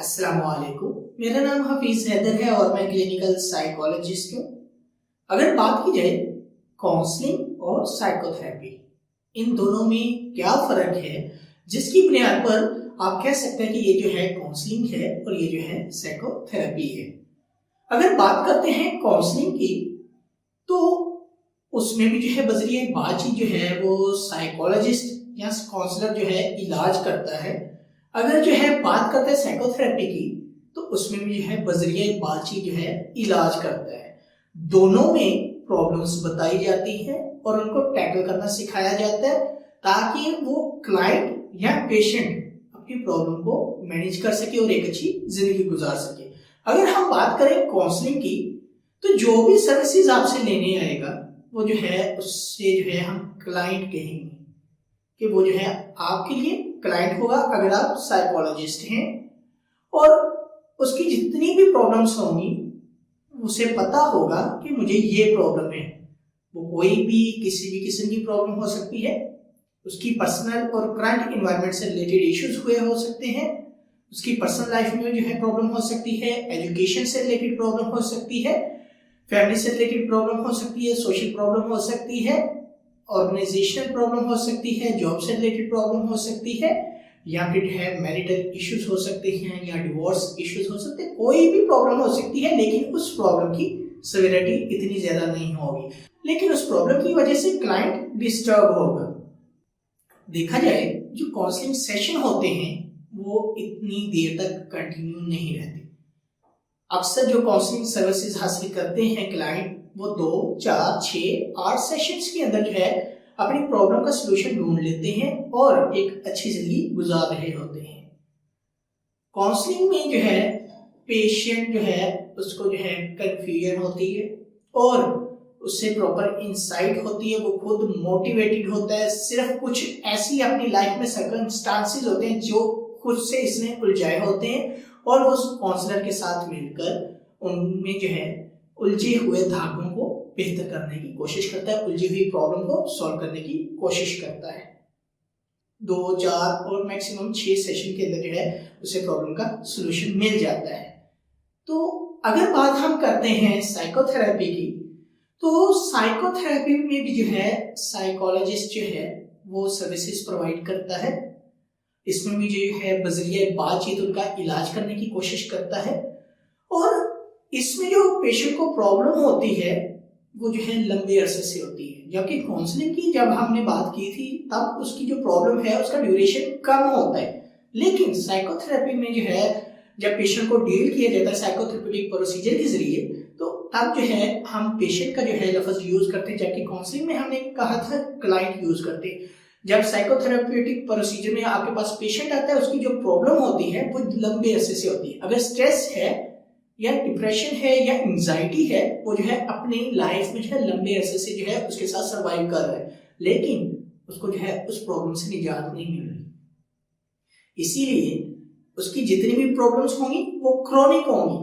अस्सलाम वालेकुम। मेरा नाम हफीज हैदर है और मैं क्लिनिकल साइकोलॉजिस्ट हूँ। अगर बात की जाए काउंसलिंग और साइकोथेरेपी, इन दोनों में क्या फर्क है, जिसकी बुनियाद पर आप कह सकते हैं कि ये जो है काउंसलिंग है और ये जो है साइकोथेरेपी है। अगर बात करते हैं काउंसलिंग की, तो उसमें भी जो है बजरिए बातचीत जो है वो साइकोलॉजिस्ट या काउंसलर जो है इलाज करता है। अगर जो है बात करते हैं साइकोथेरेपी की, तो उसमें भी जो है बजरिए बातचीत जो है इलाज करता है। दोनों में प्रॉब्लम्स बताई जाती है और उनको टैकल करना सिखाया जाता है ताकि वो क्लाइंट या पेशेंट अपनी प्रॉब्लम को मैनेज कर सके और एक अच्छी जिंदगी गुजार सके। अगर हम बात करें काउंसलिंग की, तो जो भी सर्विसेज आपसे लेने आएगा वो जो है उससे जो है हम क्लाइंट कहेंगे कि वो जो है आपके लिए क्लाइंट होगा अगर आप साइकोलॉजिस्ट हैं, और उसकी जितनी भी प्रॉब्लम्स होंगी उसे पता होगा कि मुझे ये प्रॉब्लम है। वो कोई भी किसी भी किस्म की प्रॉब्लम हो सकती है, उसकी पर्सनल और करंट एनवायरनमेंट से रिलेटेड इश्यूज हुए हो सकते हैं, उसकी पर्सनल लाइफ में जो है प्रॉब्लम हो सकती है, एजुकेशन से रिलेटेड प्रॉब्लम हो सकती है, फैमिली से रिलेटेड प्रॉब्लम हो सकती है, सोशल प्रॉब्लम हो सकती है, ऑर्गेनाइजेशनल प्रॉब्लम हो सकती है, जॉब से रिलेटेड प्रॉब्लम हो सकती है, या फिर है मैरिटल इश्यूज हो सकते हैं या डिवोर्स इश्यूज हो सकते हैं। कोई भी प्रॉब्लम हो सकती है, लेकिन उस प्रॉब्लम की सिवियरिटी इतनी ज्यादा नहीं होगी, लेकिन उस प्रॉब्लम की वजह से क्लाइंट डिस्टर्ब होगा। देखा जाए जो काउंसलिंग सेशन होते हैं वो इतनी देर तक कंटिन्यू नहीं रहते। अक्सर जो काउंसलिंग सर्विसेज हासिल करते हैं क्लाइंट, वो 2, 4, 6, 8 सेशंस के अंदर जो है अपनी प्रॉब्लम का सलूशन ढूंढ लेते हैं और एक अच्छी जिंदगी गुजार रहे होते हैं। काउंसलिंग में जो है पेशेंट जो है उसको जो है कंफ्यूजन होती है और उससे प्रॉपर इंसाइट होती है, वो खुद मोटिवेटेड होता है। सिर्फ कुछ ऐसी अपनी लाइफ में सर्कमस्टांसेस होते हैं जो खुद से इसने उलझाए होते हैं और वो उस काउंसलर के साथ मिलकर उनमें जो है उलझे हुए धागों को बेहतर करने की कोशिश करता है, उलझी हुई प्रॉब्लम को सॉल्व करने की कोशिश करता है। 2, 4 और मैक्सिमम 6 सेशन के अंदर जो है उसे प्रॉब्लम का सलूशन मिल जाता है। तो अगर बात हम करते हैं साइकोथेरेपी की, तो साइकोथेरेपी में भी जो है साइकोलॉजिस्ट जो है वो सर्विसेज प्रोवाइड करता है। इसमें भी जो है बजरिया बातचीत उनका इलाज करने की कोशिश करता है, और इसमें जो पेशेंट को प्रॉब्लम होती है वो जो है लंबे अरसे से होती है। जबकि काउंसलिंग की जब हमने बात की थी तब उसकी जो प्रॉब्लम है उसका ड्यूरेशन कम होता है, लेकिन साइकोथेरेपी में जो है जब पेशेंट को डील किया जाता है साइकोथेरेपेटिक प्रोसीजर के जरिए, तो तब जो है हम पेशेंट का जो है लफ्ज यूज करते हैं, जबकि काउंसलिंग में हमने कहा था क्लाइंट यूज करते हैं। जब साइकोथेरेपेटिक प्रोसीजर में आपके पास पेशेंट आता है, उसकी जो प्रॉब्लम होती है वो लंबे अरसे से होती है। अगर स्ट्रेस है या डिप्रेशन है या एंजाइटी है, वो जो है अपनी लाइफ में जो है लंबे अरसे से जो है उसके साथ सर्वाइव कर रहा है, लेकिन उसको जो है उस प्रॉब्लम से निजात नहीं मिल रही। इसीलिए उसकी जितनी भी प्रॉब्लम्स होंगी वो क्रोनिक होंगी,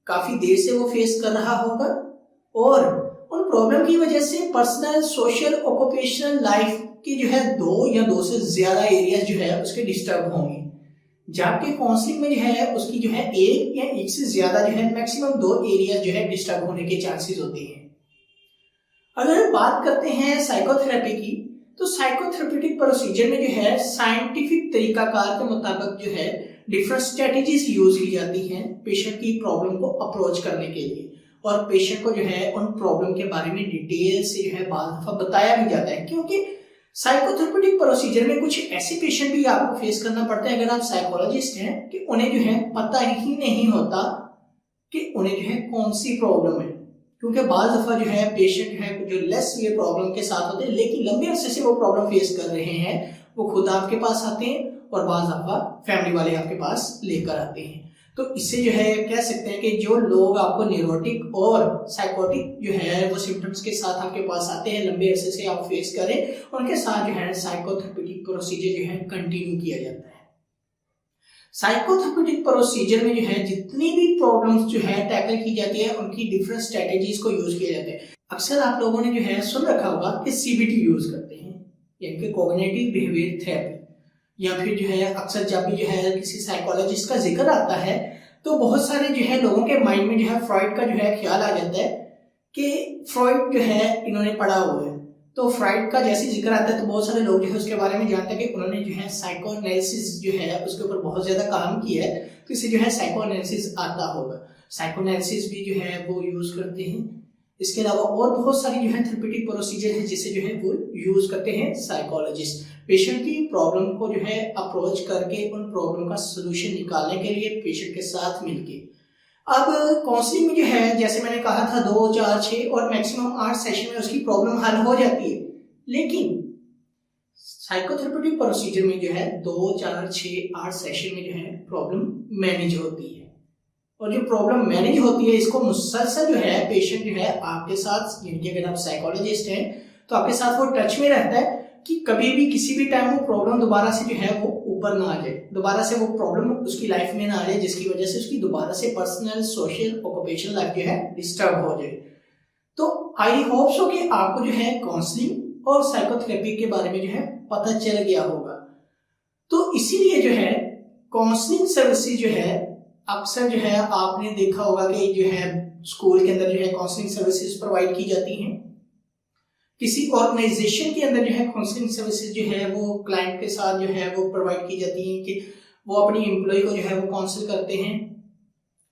काफी देर से वो फेस कर रहा होगा, और उन प्रॉब्लम की वजह से पर्सनल, सोशल, ऑक्यूपेशनल लाइफ की जो है 2 या 2 से ज्यादा एरियाज जो है उसके डिस्टर्ब होंगे। जबकि काउंसलिंग में जो है उसकी जो है 1 या 1 से ज्यादा जो है मैक्सिमम 2 एरिया जो है डिस्टर्ब होने के चांसेस होते हैं। अगर बात करते हैं साइकोथेरेपी की, तो साइकोथेरेपेटिक प्रोसीजर में जो है साइंटिफिक तरीकाकार के मुताबिक जो है डिफरेंट स्ट्रेटेजीज यूज की जाती हैं पेशेंट की प्रॉब्लम को अप्रोच करने के लिए, और पेशेंट को जो है उन प्रॉब्लम के बारे में डिटेल से जो है बार दफा बताया भी जाता है, क्योंकि साइकोथेरेपेटिक प्रोसीजर में कुछ ऐसे पेशेंट भी आपको फेस करना पड़ता है अगर आप साइकोलॉजिस्ट हैं कि उन्हें जो है पता ही नहीं होता कि उन्हें जो है कौन सी प्रॉब्लम है, क्योंकि बार दफा जो है पेशेंट जो है जो लेस ये प्रॉब्लम के साथ होते हैं लेकिन लंबे अरसे से वो प्रॉब्लम फेस कर रहे हैं, वो खुद आपके पास आते हैं और बार दफा फैमिली वाले आपके पास लेकर आते हैं। तो इससे जो है कह सकते हैं कि जो लोग आपको न्यूरोटिक और साइकोटिक जो है वो सिम्टम्स के साथ आपके पास आते हैं, लंबे अरसे से आप फेस करें, उनके साथ जो है साइकोथेरेपेटिक प्रोसीजर जो है कंटिन्यू किया जाता है। साइकोथेरेपेटिक प्रोसीजर में जो है जितनी भी प्रॉब्लम्स जो है टैकल की जाती है उनकी डिफरेंट स्ट्रेटेजीज को यूज किया जाता है। अक्सर आप लोगों ने जो है सुन रखा होगा कि CBT यूज करते हैं, यानी कि कॉग्निटिव बिहेवियर थेरेपी। या फिर जो है अक्सर जब भी जो है किसी साइकोलॉजिस्ट का जिक्र आता है तो बहुत सारे जो है लोगों के माइंड में जो है फ्रॉइड का जो है ख्याल आ जाता है कि फ्रॉइड जो है इन्होंने पढ़ा हुआ है। तो फ्रॉइड का जैसे जिक्र आता है तो बहुत सारे लोग जो है उसके बारे में जानते हैं कि उन्होंने जो है साइकोएनालिसिस जो है उसके ऊपर बहुत ज्यादा काम किया है, तो इसे जो है साइकोएनालिसिस आता होगा। साइकोएनालिसिस भी जो है वो यूज करते हैं। इसके अलावा और बहुत सारी जो है थेरेप्यूटिक प्रोसीजर है जिसे जो है वो यूज करते हैं साइकोलॉजिस्ट पेशेंट की प्रॉब्लम को जो है अप्रोच करके उन प्रॉब्लम का सोल्यूशन निकालने के लिए पेशेंट के साथ मिलके। अब काउंसलिंग में जो है जैसे मैंने कहा था 2, 4, 6 और मैक्सिमम 8 सेशन में उसकी प्रॉब्लम हल हो जाती है, लेकिन साइकोथेरेप्यूटिक प्रोसीजर में जो है 2, 4, 6, 8 सेशन में जो है प्रॉब्लम मैनेज होती है। और जो प्रॉब्लम मैनेज होती है इसको मुसलसल जो है पेशेंट जो है आपके साथ, यानी कि अगर आप साइकोलॉजिस्ट हैं तो आपके साथ वो टच में रहता है कि कभी भी किसी भी टाइम वो प्रॉब्लम दोबारा से जो है वो ऊपर ना आ जाए, दोबारा से वो प्रॉब्लम उसकी लाइफ में ना आ जाए जिसकी वजह से उसकी दोबारा से पर्सनल, सोशल, ऑक्यूपेशनल लाइफ जो है डिस्टर्ब हो जाए। तो आई होप सो कि आपको जो है काउंसलिंग और साइकोथेरेपी के बारे में जो है पता चल गया होगा। तो इसीलिए जो है काउंसलिंग सर्विसेज जो है अक्सर जो है आपने देखा होगा कि जो है स्कूल के अंदर जो है काउंसलिंग सर्विसेज प्रोवाइड की जाती हैं। किसी ऑर्गेनाइजेशन के अंदर जो है काउंसलिंग सर्विसेज जो है वो क्लाइंट के साथ जो है वो प्रोवाइड की जाती हैं कि वो अपनी एम्प्लॉय को जो है वो काउंसिल करते हैं।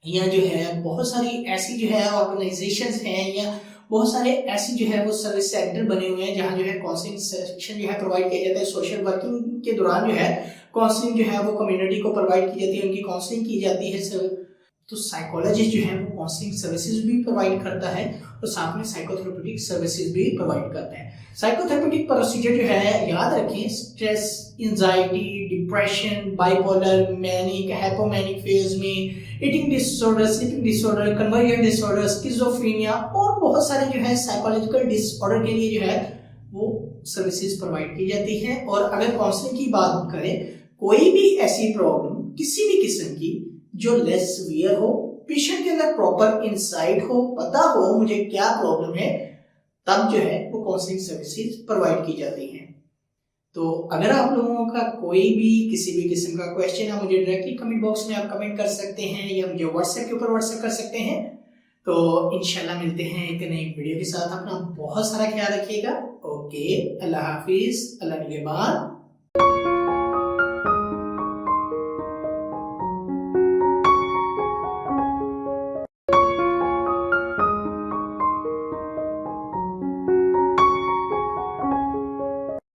या जो है बहुत सारी ऐसी जो है ऑर्गेनाइजेशंस हैं या बहुत सारे ऐसी जो है वो सर्विस सेंटर बने हुए हैं जहाँ जो है काउंसलिंग सेक्शन जो है प्रोवाइड किया जाता है। सोशल वर्किंग के दौरान जो है काउंसलिंग जो है वो कम्युनिटी को प्रोवाइड की जाती है, उनकी काउंसलिंग की जाती है। तो साइकोलॉजिस्ट जो है वो काउंसलिंग सर्विसेज भी प्रोवाइड करता है और साथ में साइकोथेरेप्यूटिक सर्विसेज भी प्रोवाइड करता है। साइकोथेरेप्यूटिक प्रोसीजर जो है याद रखें, stress, anxiety, depression, bipolar, manic, hypomanic phase में, eating disorder, sleeping disorder, conversion disorder, schizophrenia और बहुत सारे जो है साइकोलॉजिकल डिसऑर्डर के लिए जो है वो सर्विसेज प्रोवाइड की जाती है। और अगर काउंसलिंग की बात करें, कोई भी ऐसी प्रॉब्लम किसी भी किस्म की जो लेस सीवियर हो, पेशेंट के अंदर प्रॉपर इंसाइट हो, पता हो मुझे क्या प्रॉब्लम है, तब जो है वो काउंसलिंग सर्विसेज प्रोवाइड की जाती हैं। तो अगर आप लोगों का कोई भी किसी भी किस्म का क्वेश्चन है, मुझे डायरेक्टली कमेंट बॉक्स में आप कमेंट कर सकते हैं या मुझे व्हाट्सएप के ऊपर व्हाट्सएप कर सकते हैं। तो इंशाल्लाह मिलते हैं एक नई वीडियो के साथ। अपना बहुत सारा ख्याल रखिएगा। ओके, अल्लाह हाफिज, अल्लाह निगहबान।